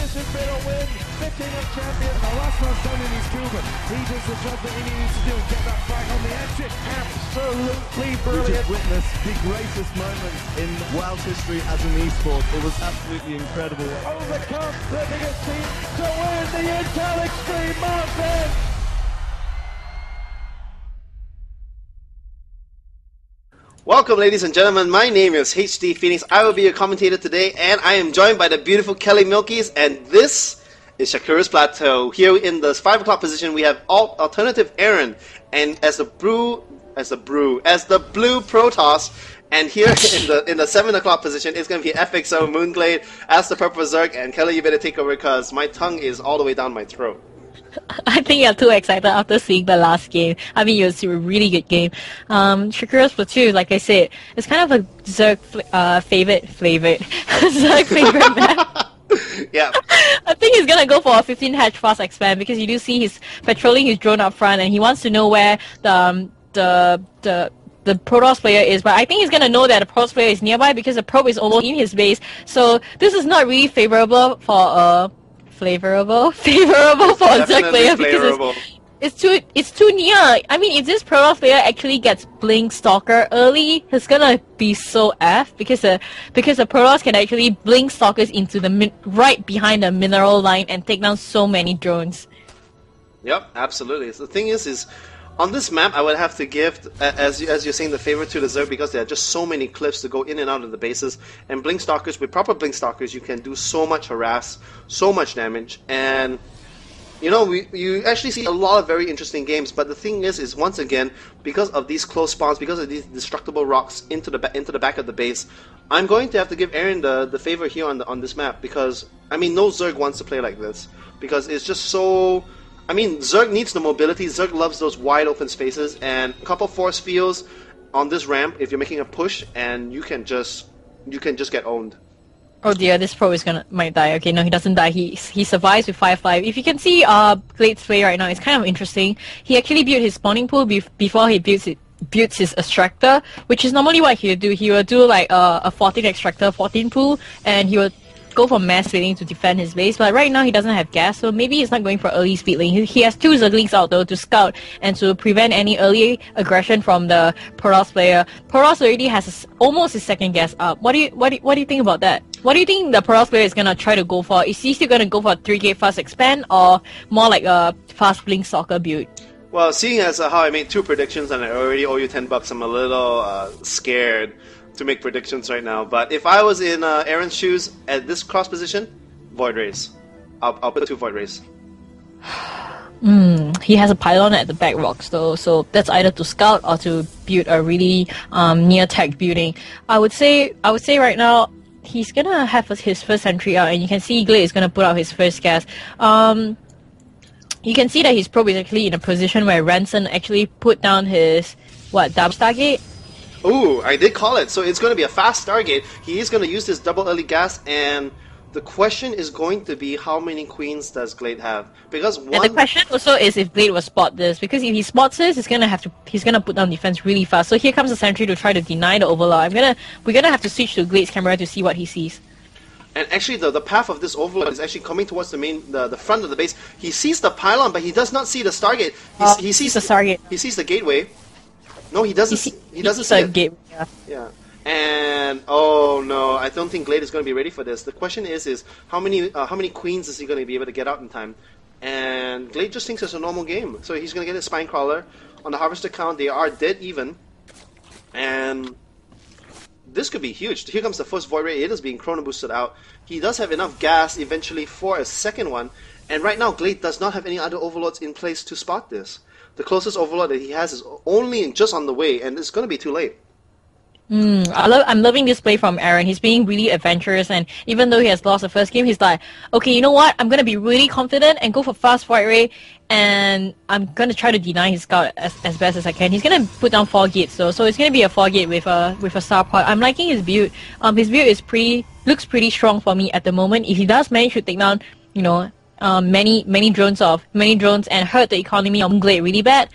Massive bit of win, the king of champions. The last one's done in his Cuban. He does the job that he needs to do and get that fight on the exit. Absolutely brilliant. We just witnessed the greatest moment in world history as an esport. It was absolutely incredible. Overcome the biggest team to win the Intel Extreme Masters. Welcome, ladies and gentlemen. My name is HDPhoenix. I will be your commentator today, and I am joined by the beautiful KellyMilkies, and this is Shakura's Plateau. Here in the 5 o'clock position, we have aLtAaron, and as the blue Protoss, and here in the 7 o'clock position, it's going to be FXOmOOnGLaDe as the purple Zerg. And Kelly, you better take over because my tongue is all the way down my throat. I think you're too excited after seeing the last game. I mean, it was a really good game. Shakura's Plateau, like I said, it's kind of a Zerg favorite Zerg favorite map. Yeah. I think he's gonna go for a 15 hatch fast expand because you do see he's patrolling his drone up front and he wants to know where the Protoss player is, but I think he's gonna know that the Protoss player is nearby because the probe is almost in his base. So this is not really favorable for favorable for a Zerg player because it's too near. I mean, if this Protoss player actually gets Blink Stalker early, it's gonna be so F because the Protoss can actually Blink Stalkers into the right behind the mineral line and take down so many drones. Yep, absolutely. So the thing is on this map, I would have to give, as you're saying, the favor to the Zerg because there are just so many cliffs to go in and out of the bases. And Blink Stalkers, with proper Blink Stalkers, you can do so much harass, so much damage. And, you know, you actually see a lot of very interesting games. But the thing is once again, because of these close spawns, because of these destructible rocks into the back of the base, I'm going to have to give Aaron the favor here on this map. Because, I mean, no Zerg wants to play like this. Because it's just so... I mean, Zerg needs the mobility. Zerg loves those wide open spaces, and a couple force fields on this ramp if you're making a push, and you can just get owned. Oh dear, this pro might die. Okay, no, he doesn't die. He survives with 5-5. If you can see Glade's play right now, it's kind of interesting. He actually built his spawning pool before he builds his extractor, which is normally what he would do. He will do like a 14 extractor, 14 pool, and he will go for mass splitting to defend his base, but right now he doesn't have gas, so maybe he's not going for early speedling. He has 2 Zerglings out though to scout and to prevent any early aggression from the Protoss player. Protoss already has almost his second gas up. What do you think about that? What do you think the Protoss player is gonna try to go for? Is he still gonna go for a 3-gate fast expand or more like a fast blink stalker build? Well, seeing as how I made 2 predictions and I already owe you $10, I'm a little scared to make predictions right now, but if I was in Aaron's shoes at this cross position, Void Rays. I'll put 2 Void Rays. He has a pylon at the back rocks though, so that's either to scout or to build a really near tech building. I would say right now he's gonna have his first sentry out, and you can see Glade is gonna put out his first gas. You can see that his probe is actually in a position where Ranson actually put down his double Stargate. Ooh, I did call it. So it's going to be a fast Stargate. He is going to use this double early gas, and the question is going to be how many queens does Glade have? Because and the question also is if Glade will spot this, because if he spots this, he's gonna put down defense really fast. So here comes the sentry to try to deny the overlord. We're gonna have to switch to Glade's camera to see what he sees. And actually, the path of this overlord is actually coming towards the front of the base. He sees the pylon, but he does not see the Stargate. He sees the Stargate. He sees the gateway. No, he doesn't. He doesn't see it. Yeah. And oh no, I don't think Glade is going to be ready for this. The question is how many queens is he going to be able to get out in time? And Glade just thinks it's a normal game, so he's going to get his spine crawler on the harvester count. They are dead even, and this could be huge. Here comes the first Void Ray. It is being chrono boosted out. He does have enough gas eventually for a second one, and right now Glade does not have any other overlords in place to spot this. The closest overlord that he has is only just on the way, and it's going to be too late. I'm loving this play from Aaron. He's being really adventurous, and even though he has lost the first game, he's like, okay, you know what? I'm going to be really confident and go for fast Void Ray, and I'm going to try to deny his scout as best as I can. He's going to put down 4 gates, though, so it's going to be a 4 gate with a star pod. I'm liking his build. His build is looks pretty strong for me at the moment. If he does manage to take down, many drones and hurt the economy of mOOnGLaDe really bad,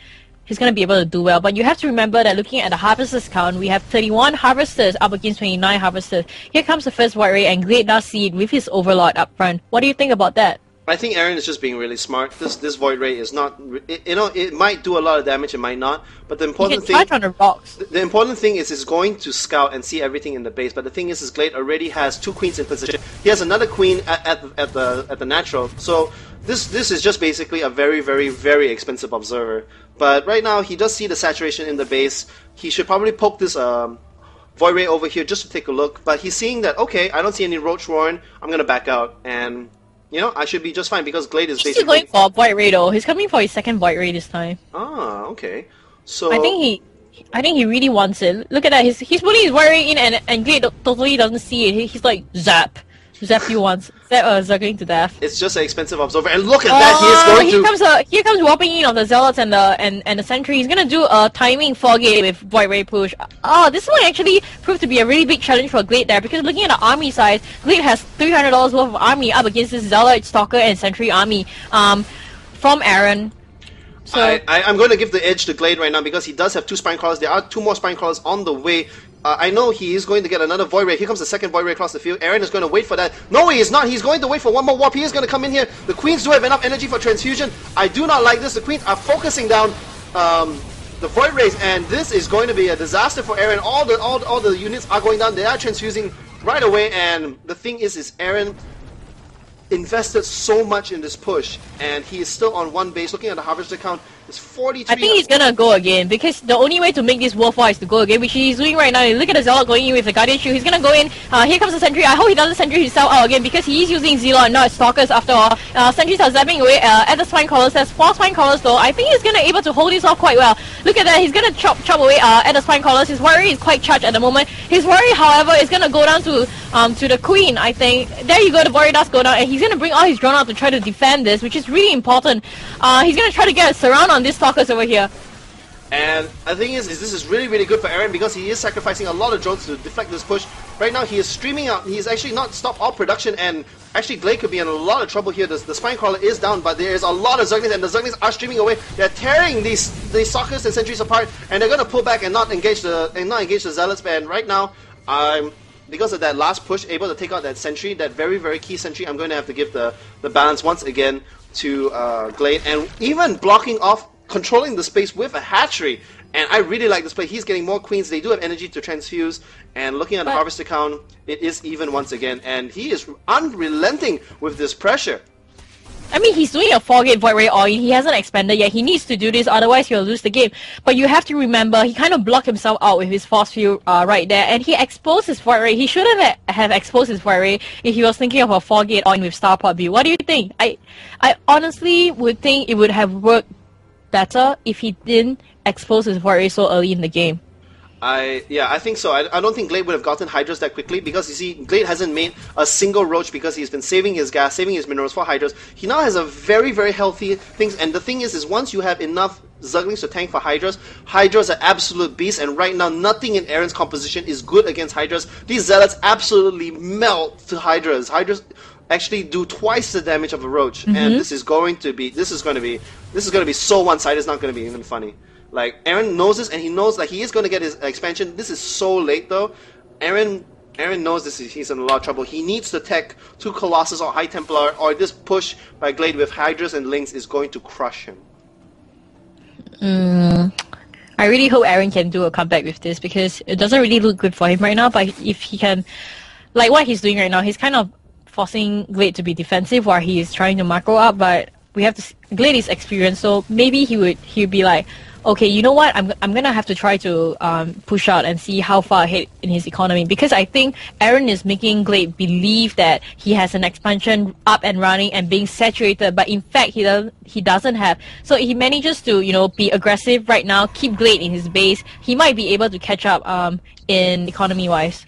he's gonna be able to do well. But you have to remember that looking at the harvesters count, we have 31 harvesters up against 29 harvesters. Here comes the first Void Ray, and Glade does see it with his Overlord up front. What do you think about that? I think Aaron is just being really smart. This Void Ray is not, it might do a lot of damage, it might not. But the important thing, on the rocks. The important thing is it's going to scout and see everything in the base. But the thing is Glade already has 2 queens in position. He has another queen at the natural. So this is just basically a very, very, very expensive observer. But right now he does see the saturation in the base. He should probably poke this Void Ray over here just to take a look. But he's seeing that, okay, I don't see any Roach Warren. I'm gonna back out and. You know, I should be just fine because Glade is He's basically... He's going for Void Ray though. He's coming for his second Void Ray this time. Ah, okay. So... I think he really wants it. Look at that. He's putting his Void Ray in and Glade totally doesn't see it. He's like, zap. Zap you once. Zergling to death. It's just an expensive observer. And look at that, he is going to... Here comes warping in of the Zealots and the Sentry. He's gonna do a timing 4-gate with Void Ray push. Oh, this one actually proved to be a really big challenge for Glade there, because looking at the army size, Glade has $300 worth of army up against this Zealot, Stalker, and Sentry army from Aaron. So I'm going to give the edge to Glade right now because he does have 2 Spine Crawlers. There are 2 more Spine Crawlers on the way. I know he is going to get another Void Ray. Here comes the second Void Ray across the field. Aaron is going to wait for that. No, he is not. He's going to wait for one more warp. He is going to come in here. The Queens do have enough energy for transfusion. I do not like this. The Queens are focusing down the Void Rays, and this is going to be a disaster for Aaron. All the units are going down. They are transfusing right away, and the thing is Aaron invested so much in this push, and he is still on 1 base. Looking at the harvester count, it's 43. I think he's gonna go again, because the only way to make this worthwhile is to go again, which he's doing right now. Look at the Zealot going in with the Guardian Shield. He's gonna go in. Here comes the Sentry. I hope he doesn't Sentry himself out again, because he is using Zealot and not Stalkers after all. Sentries are zapping away at the Spine Crawlers. There's 4 Spine Crawlers though. I think he's gonna able to hold this off quite well. Look at that. He's gonna chop away at the Spine Crawlers. His Warrior is quite charged at the moment. His Warrior, however, is gonna go down to the Queen, I think. There you go. The Warrior does go down, and he's gonna bring all his drone out to try to defend this, which is really important. He's gonna try to get a surround on these Stalkers over here. And the thing is this is really, really good for Aaron because he is sacrificing a lot of drones to deflect this push. Right now he is streaming out. He's actually not stopped all production, and actually Glade could be in a lot of trouble here. The Spine Crawler is down, but there is a lot of Zerglings, and the Zerglings are streaming away. They're tearing these Stalkers and Sentries apart, and they're gonna pull back and not engage the Zealots. And right now, because of that last push, able to take out that Sentry, that very, very key Sentry, I'm going to have to give the balance once again to Glade, and even blocking off, controlling the space with a hatchery. And I really like this play. He's getting more queens. They do have energy to transfuse. And looking at the harvester count, it is even once again. And he is unrelenting with this pressure. I mean, he's doing a 4-gate Void Ray all-in. He hasn't expanded yet. He needs to do this, otherwise he'll lose the game. But you have to remember, he kind of blocked himself out with his force field right there, and he exposed his Void Ray. He shouldn't have exposed his Void Ray if he was thinking of a 4-gate all-in with Starport build. What do you think? I honestly would think it would have worked better if he didn't expose his Void Ray so early in the game. Yeah, I think so. I don't think Glade would have gotten Hydras that quickly because, you see, Glade hasn't made a single Roach because he's been saving his gas, saving his minerals for Hydras. He now has a very, very healthy things, and the thing is once you have enough Zerglings to tank for Hydras, Hydras are absolute beasts, and right now nothing in Aaron's composition is good against Hydras. These Zealots absolutely melt to Hydras. Hydras actually do twice the damage of a Roach, and this is going to be so one-sided. It's not going to be even funny. Like, Aaron knows this, and he knows that he is going to get his expansion. This is so late, though. Aaron knows this. He's in a lot of trouble. He needs to tech 2 Colossus or High Templar, or this push by Glade with Hydras and Lynx is going to crush him. I really hope Aaron can do a comeback with this, because it doesn't really look good for him right now. But if he can, like what he's doing right now, he's kind of forcing Glade to be defensive while he is trying to macro up. But we have to. Glade is experienced, so maybe he'd be like, okay, you know what? I'm gonna have to try to push out and see how far ahead in his economy, because I think Aaron is making Glade believe that he has an expansion up and running and being saturated, but in fact he doesn't have. So he manages to be aggressive right now, keep Glade in his base. He might be able to catch up in economy wise.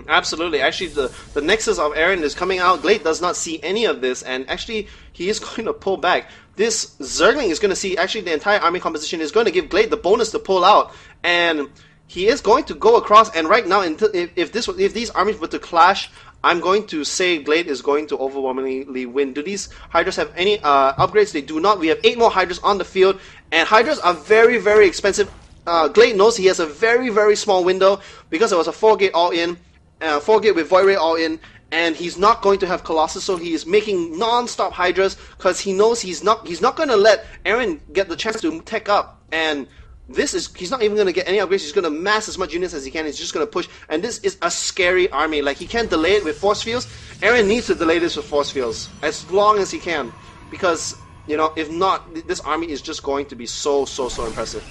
Absolutely. Actually, the nexus of Aaron is coming out. Glade does not see any of this, and actually he is going to pull back. This Zergling is going to see, actually the entire army composition is going to give Glade the bonus to pull out, and he is going to go across. And right now, if these armies were to clash, I'm going to say GLaDe is going to overwhelmingly win. Do these Hydras have any upgrades? They do not. We have 8 more Hydras on the field, and Hydras are very, very expensive. GLaDe knows he has a very, very small window because it was a 4-gate all-in, 4-gate with Void Ray all-in, and he's not going to have Colossus, so he is making non-stop Hydras because he knows he's not going to let Aaron get the chance to tech up, and he's not even going to get any upgrades. He's going to mass as much units as he can. He's just going to push, and this is a scary army. Like, he can't delay it with force fields. Aaron needs to delay this with force fields as long as he can, because, you know, if not, this army is just going to be so impressive.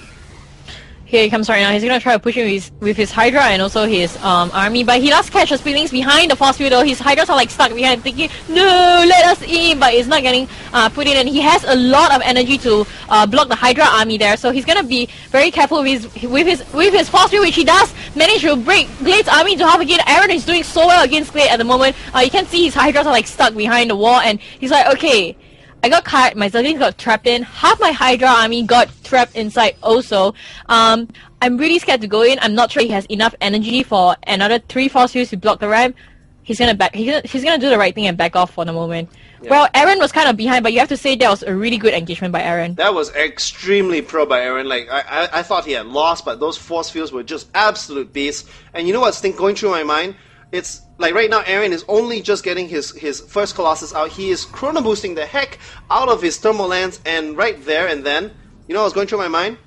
Here he comes right now. He's gonna try to push him with his Hydra and also his army, but he does catch his feelings behind the force field though. His Hydras are like stuck behind, thinking, no, let us in, but it's not getting put in, and he has a lot of energy to block the Hydra army there, so he's gonna be very careful with his force field, which he does manage to break GLaDe's army into half again. Aaron is doing so well against GLaDe at the moment. You can see his Hydras are like stuck behind the wall, and he's like, okay, I got caught, my Zerglings got trapped in, half my Hydra army got trapped inside also. I'm really scared to go in. I'm not sure he has enough energy for another 3 force fields to block the ramp. He's gonna do the right thing and back off for the moment. Yeah. Well, Aaron was kind of behind, but you have to say that was a really good engagement by Aaron. That was extremely pro by Aaron. Like, I thought he had lost, but those force fields were just absolute beasts. And you know what's going through my mind? It's like right now Aaron is only just getting his first Colossus out. He is chrono boosting the heck out of his thermal lance, and right there and then, you know what's going through my mind?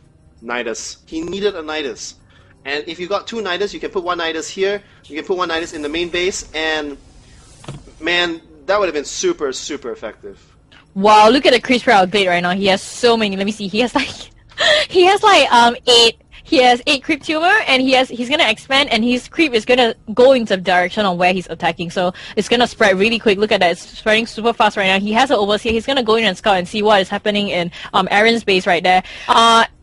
Nidus. He needed a Nidus. And if you got 2 Nidus, you can put 1 Nidus here, you can put 1 Nidus in the main base, and man, that would have been super effective. Wow, look at the creep spread of GLaDe right now. He has so many. Let me see. He has like 8. He has 8 creep tumor, and he's gonna expand, and his creep is gonna go into the direction of where he's attacking. So it's gonna spread really quick. Look at that, it's spreading super fast right now. He has an overseer. He's gonna go in and scout and see what is happening in Aaron's base right there.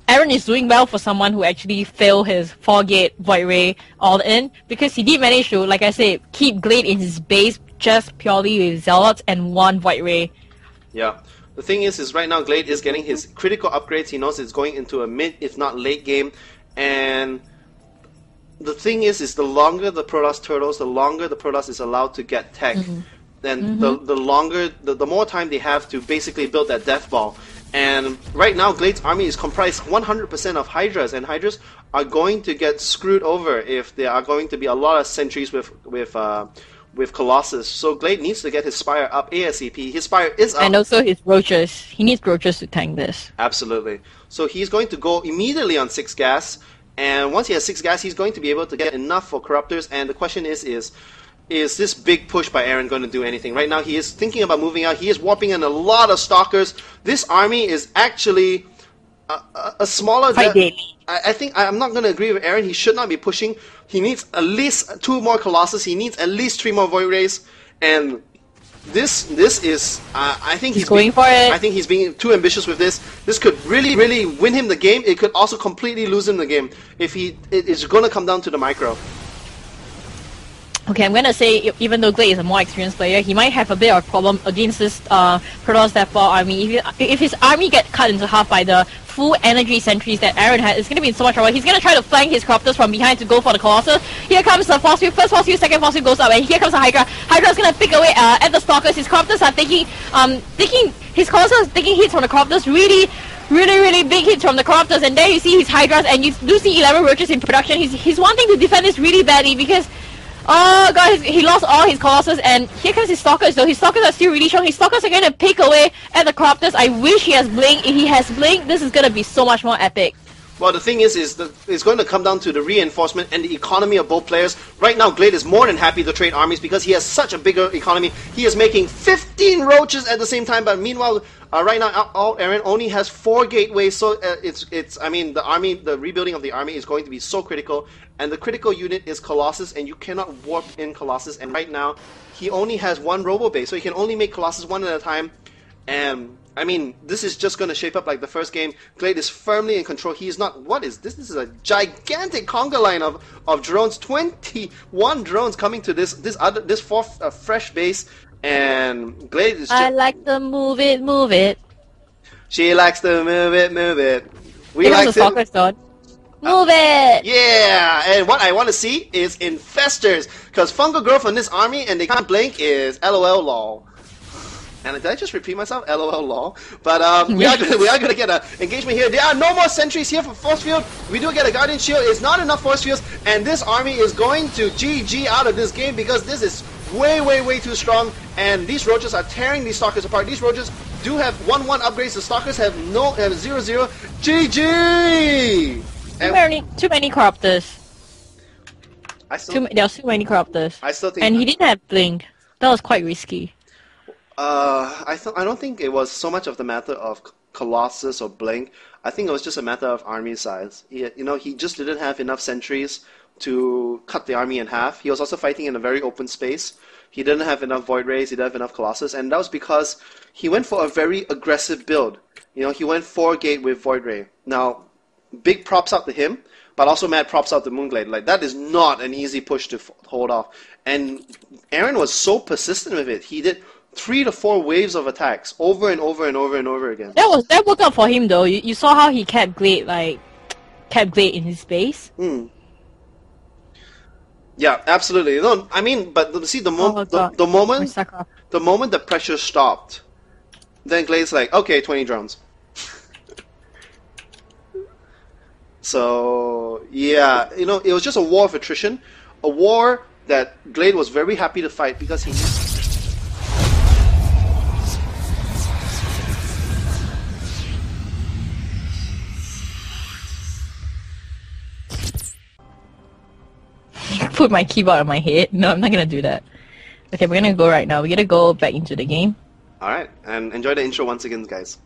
Aaron is doing well for someone who actually failed his 4-gate Void Ray all in, because he did manage to, like I said, keep GLaDe in his base just purely with Zealots and 1 Void Ray. Yeah. The thing is right now GLaDe is getting his critical upgrades. He knows it's going into a mid, if not late game. And the thing is the longer the Protoss turtles, the longer the Protoss is allowed to get tech. Then the more time they have to basically build that death ball. And right now GLaDe's army is comprised 100% of Hydras, and Hydras are going to get screwed over if there are going to be a lot of sentries with Colossus. So GLaDe needs to get his Spire up ASAP. His Spire is up. And also his Roaches. He needs Roaches to tank this. Absolutely. So he's going to go immediately on 6 gas, and once he has 6 gas, he's going to be able to get enough for Corruptors, and the question is this big push by Aaron going to do anything? Right now he is thinking about moving out. He is warping in a lot of Stalkers. This army is actually a smaller... I think I'm not going to agree with Aaron. He should not be pushing. He needs at least 2 more Colossus. He needs at least 3 more Void Rays. And this is... I think he's going for it. I think he's being too ambitious with this. This could really win him the game. It could also completely lose him the game. It's going to come down to the micro. Okay, I'm gonna say, even though GLaDe is a more experienced player, he might have a bit of problem against this Protoss Death Ball army. If his army gets cut into half by the full energy sentries that Aaron has, it's gonna be in so much trouble. He's gonna try to flank his Corruptors from behind to go for the Colossus. Here comes the force field, first force field, second force field goes up, and here comes the Hydra. Hydra's gonna pick away at the Stalkers. His Corruptors are his Colossus taking hits from the Corruptors, really big hits from the Corruptors, and there you see his Hydras, and you do see 11 Roaches in production. He's wanting to defend this really badly because... oh god, he lost all his Colossus, and here comes his Stalkers though. His Stalkers are still really strong. His Stalkers are going to pick away at the Corruptors. I wish he has Blink. If he has Blink, this is going to be so much more epic. Well, the thing is that it's going to come down to the reinforcement and the economy of both players. Right now, GLaDe is more than happy to trade armies because he has such a bigger economy. He is making 15 Roaches at the same time, but meanwhile, right now, aLtAaron only has 4 gateways, so I mean, the rebuilding of the army is going to be so critical, and the critical unit is Colossus, and you cannot warp in Colossus, and right now, he only has 1 Robo Base, so he can only make Colossus 1 at a time, and... I mean, this is just going to shape up like the first game. GLaDe is firmly in control. He is not... What is this? This is a gigantic conga line of drones. 21 drones coming to this fourth fresh base. And GLaDe is... I like to move it. She likes to move it. We like to... Move it! Yeah, and what I want to see is infestors, because fungal growth on this army and they can't blink is LOL lol. And did I just repeat myself? LOL lol. But we are gonna get an engagement here. There are no more sentries here for force field. We do get a guardian shield. It's not enough force fields, and this army is going to GG out of this game because this is way too strong. And these roaches are tearing these stalkers apart. These roaches do have 1-1 upgrades. The stalkers have 0-0. GG. Too many corruptors. There are too many corruptors. I still think. And he didn't have blink. That was quite risky. I don't think it was so much of the matter of Colossus or Blink. I think it was just a matter of army size. He just didn't have enough sentries to cut the army in half. He was also fighting in a very open space. He didn't have enough Void Rays, he didn't have enough Colossus, and that was because he went for a very aggressive build. He went 4-gate with Void Ray. Now, big props out to him, but also mad props out to mOOnGLaDe. Like, that is not an easy push to hold off. And aLtAaron was so persistent with it. He did 3 to 4 waves of attacks over and over and over and over again. That worked out for him though. You saw how he kept Glade in his base. Yeah, absolutely. No, I mean, but see the moment the pressure stopped, then Glade's like, okay, 20 drones. So yeah, it was just a war of attrition, a war that Glade was very happy to fight because he. Put my keyboard on my head. No, I'm not gonna do that. Okay, we're gonna go right now. We're gonna go back into the game. Alright, and enjoy the intro once again, guys.